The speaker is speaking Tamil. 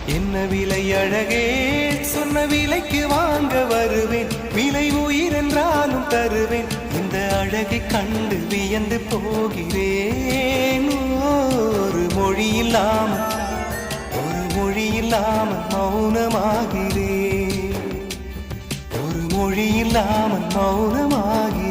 என்ன விலை அழகே, சொன்ன விலைக்கு வாங்க வருவேன். விலை உயிர் என்றாலும் தருவேன். இந்த அழகை கண்டு வியந்து போகிறேன். ஒரு மொழி இல்லாமல் மௌனமாகிறேன். ஒரு மொழி இல்லாமல் மௌனமாகிறேன்.